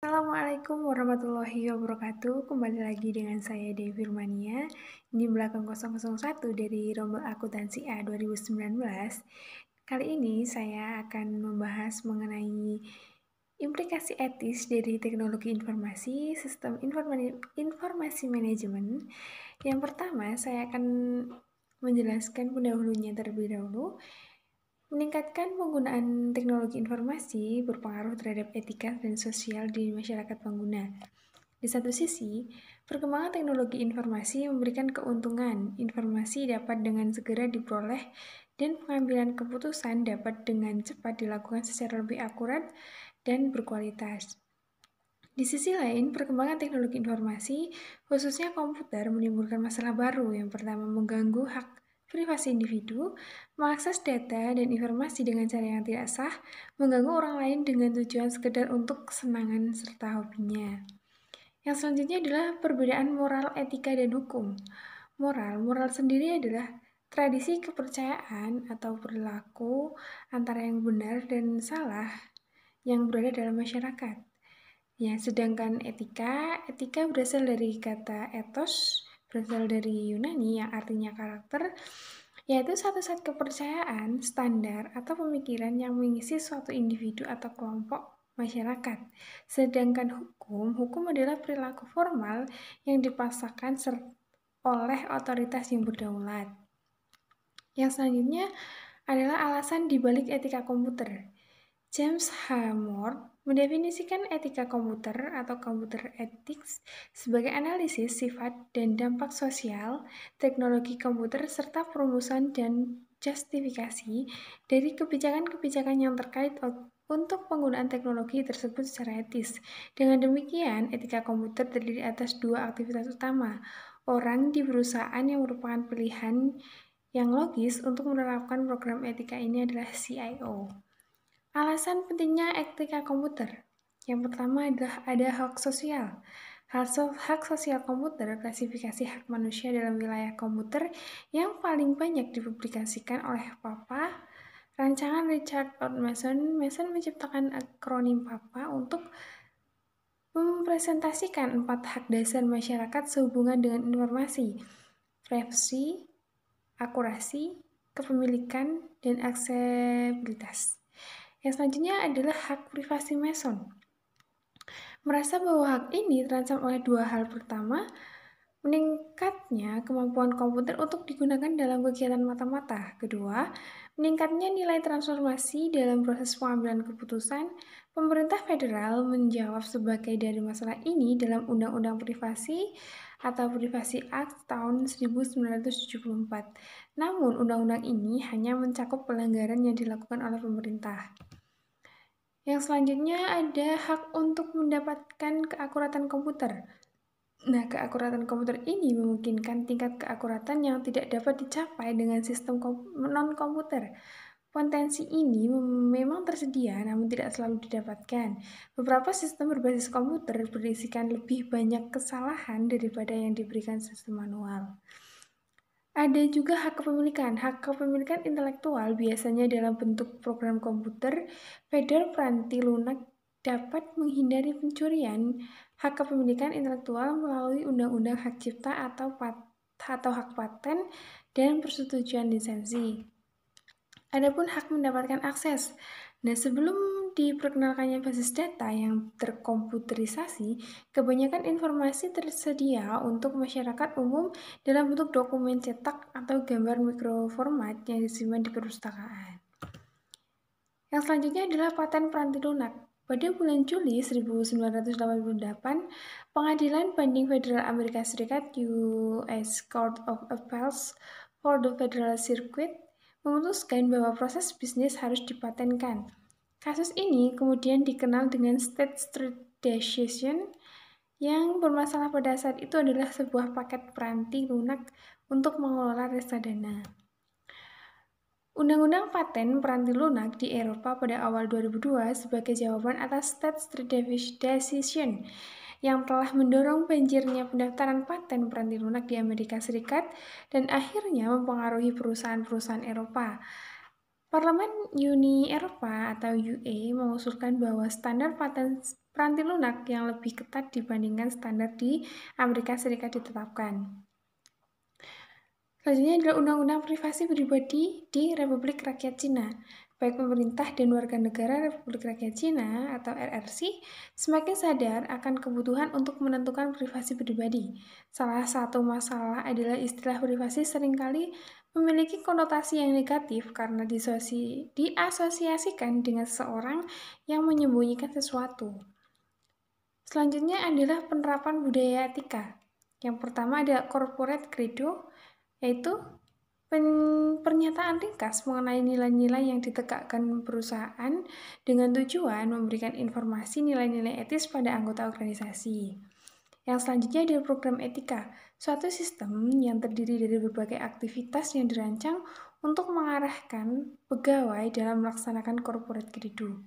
Assalamualaikum warahmatullahi wabarakatuh. Kembali lagi dengan saya Devi Firmania di belakang 001 dari Rombel Akuntansi A 2019. Kali ini saya akan membahas mengenai implikasi etis dari teknologi informasi, sistem informasi manajemen. Yang pertama, saya akan menjelaskan pendahulunya terlebih dahulu. Meningkatkan penggunaan teknologi informasi berpengaruh terhadap etika dan sosial di masyarakat pengguna. Di satu sisi, perkembangan teknologi informasi memberikan keuntungan. Informasi dapat dengan segera diperoleh dan pengambilan keputusan dapat dengan cepat dilakukan secara lebih akurat dan berkualitas. Di sisi lain, perkembangan teknologi informasi, khususnya komputer, menimbulkan masalah baru. Yang pertama, mengganggu hak privasi individu, mengakses data dan informasi dengan cara yang tidak sah, mengganggu orang lain dengan tujuan sekedar untuk kesenangan serta hobinya. Yang selanjutnya adalah perbedaan moral, etika, dan hukum. Moral sendiri adalah tradisi kepercayaan atau perilaku antara yang benar dan salah yang berada dalam masyarakat. Ya, sedangkan etika berasal dari kata ethos, berasal dari Yunani yang artinya karakter, yaitu satu set kepercayaan, standar, atau pemikiran yang mengisi suatu individu atau kelompok masyarakat. Sedangkan hukum adalah perilaku formal yang dipaksakan oleh otoritas yang berdaulat. Yang selanjutnya adalah alasan dibalik etika komputer. James H. Moore mendefinisikan etika komputer atau computer ethics sebagai analisis sifat dan dampak sosial teknologi komputer serta perumusan dan justifikasi dari kebijakan-kebijakan yang terkait untuk penggunaan teknologi tersebut secara etis. Dengan demikian, etika komputer terdiri atas dua aktivitas utama. Orang di perusahaan yang merupakan pilihan yang logis untuk menerapkan program etika ini adalah CIO. Alasan pentingnya etika komputer. Yang pertama adalah ada hak sosial. Hak sosial komputer, klasifikasi hak manusia dalam wilayah komputer yang paling banyak dipublikasikan oleh PAPA. Rancangan Richard Out Mason menciptakan akronim PAPA untuk mempresentasikan 4 hak dasar masyarakat sehubungan dengan informasi, privasi, akurasi, kepemilikan, dan aksesibilitas. Yang selanjutnya adalah hak privasi Mason. Merasa bahwa hak ini terancam oleh dua hal. Pertama, meningkatnya kemampuan komputer untuk digunakan dalam kegiatan mata-mata. Kedua, meningkatnya nilai transformasi dalam proses pengambilan keputusan. Pemerintah federal menjawab sebagai dari masalah ini dalam Undang-Undang Privasi atau Privacy Act tahun 1974. Namun, undang-undang ini hanya mencakup pelanggaran yang dilakukan oleh pemerintah. Yang selanjutnya ada hak untuk mendapatkan keakuratan komputer. Nah, keakuratan komputer ini memungkinkan tingkat keakuratan yang tidak dapat dicapai dengan sistem non-komputer. Potensi ini memang tersedia, namun tidak selalu didapatkan. Beberapa sistem berbasis komputer berisikan lebih banyak kesalahan daripada yang diberikan sistem manual. Ada juga hak kepemilikan. Hak kepemilikan intelektual biasanya dalam bentuk program komputer. Feder Pranti Lunak dapat menghindari pencurian hak kepemilikan intelektual melalui Undang-Undang Hak Cipta atau hak paten dan persetujuan lisensi. Adapun hak mendapatkan akses. Nah, sebelum diperkenalkannya basis data yang terkomputerisasi, kebanyakan informasi tersedia untuk masyarakat umum dalam bentuk dokumen cetak atau gambar mikroformat yang disimpan di perpustakaan. Yang selanjutnya adalah paten Pranti Lunak. Pada bulan Juli 1988, Pengadilan Banding Federal Amerika Serikat US Court of Appeals for the Federal Circuit memutuskan bahwa proses bisnis harus dipatenkan. Kasus ini kemudian dikenal dengan State Street Decision yang bermasalah pada saat itu adalah sebuah paket Pranti Lunak untuk mengelola reksadana. Undang-undang paten Pranti Lunak di Eropa pada awal 2002 sebagai jawaban atas State Street Decision yang telah mendorong banjirnya pendaftaran paten Pranti Lunak di Amerika Serikat dan akhirnya mempengaruhi perusahaan-perusahaan Eropa. Parlemen Uni Eropa atau UE mengusulkan bahwa standar paten peranti lunak yang lebih ketat dibandingkan standar di Amerika Serikat ditetapkan. Selanjutnya adalah Undang-Undang Privasi Pribadi di Republik Rakyat Cina. Baik pemerintah dan warga negara Republik Rakyat Cina atau RRC semakin sadar akan kebutuhan untuk menentukan privasi pribadi. Salah satu masalah adalah istilah privasi seringkali memiliki konotasi yang negatif karena diasosiasikan dengan seseorang yang menyembunyikan sesuatu. Selanjutnya adalah penerapan budaya etika. Yang pertama ada corporate credo, yaitu pernyataan ringkas mengenai nilai-nilai yang ditegakkan perusahaan dengan tujuan memberikan informasi nilai-nilai etis pada anggota organisasi. Yang selanjutnya adalah program etika, suatu sistem yang terdiri dari berbagai aktivitas yang dirancang untuk mengarahkan pegawai dalam melaksanakan corporate credo.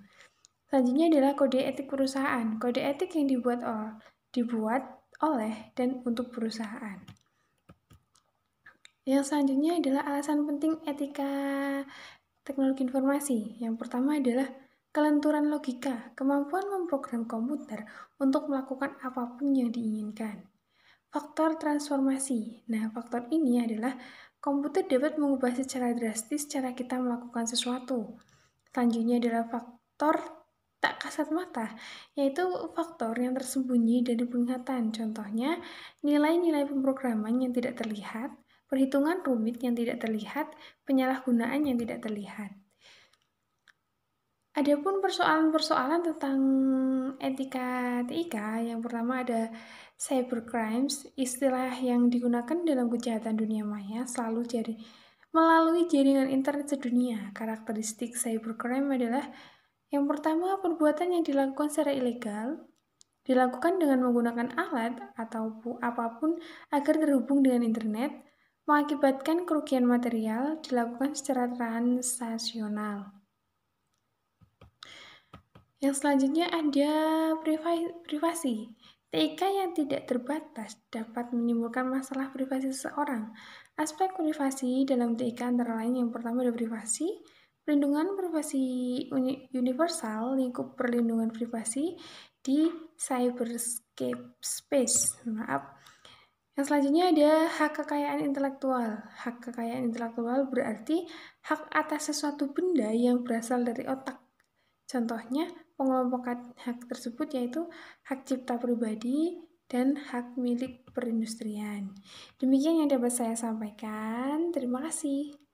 Selanjutnya adalah kode etik perusahaan, kode etik yang dibuat oleh dan untuk perusahaan. Yang selanjutnya adalah alasan penting etika teknologi informasi. Yang pertama adalah kelenturan logika, kemampuan memprogram komputer untuk melakukan apapun yang diinginkan. Faktor transformasi. Nah, faktor ini adalah komputer dapat mengubah secara drastis cara kita melakukan sesuatu. Selanjutnya adalah faktor tak kasat mata, yaitu faktor yang tersembunyi dari penglihatan. Contohnya, nilai-nilai pemrograman yang tidak terlihat, perhitungan rumit yang tidak terlihat, penyalahgunaan yang tidak terlihat. Adapun persoalan-persoalan tentang etika TIK, yang pertama ada cybercrimes, istilah yang digunakan dalam kejahatan dunia maya selalu melalui jaringan internet sedunia. Karakteristik cybercrime adalah yang pertama, perbuatan yang dilakukan secara ilegal, dilakukan dengan menggunakan alat atau apapun agar terhubung dengan internet, mengakibatkan kerugian material, dilakukan secara transaksional. Yang selanjutnya ada privasi. TIK yang tidak terbatas dapat menimbulkan masalah privasi seseorang. Aspek privasi dalam TIK antara lain yang pertama ada privasi, perlindungan privasi universal, lingkup perlindungan privasi di cyberspace. Yang selanjutnya ada hak kekayaan intelektual. Hak kekayaan intelektual berarti hak atas sesuatu benda yang berasal dari otak. Contohnya, pengelompokan hak tersebut yaitu hak cipta pribadi dan hak milik perindustrian. Demikian yang dapat saya sampaikan. Terima kasih.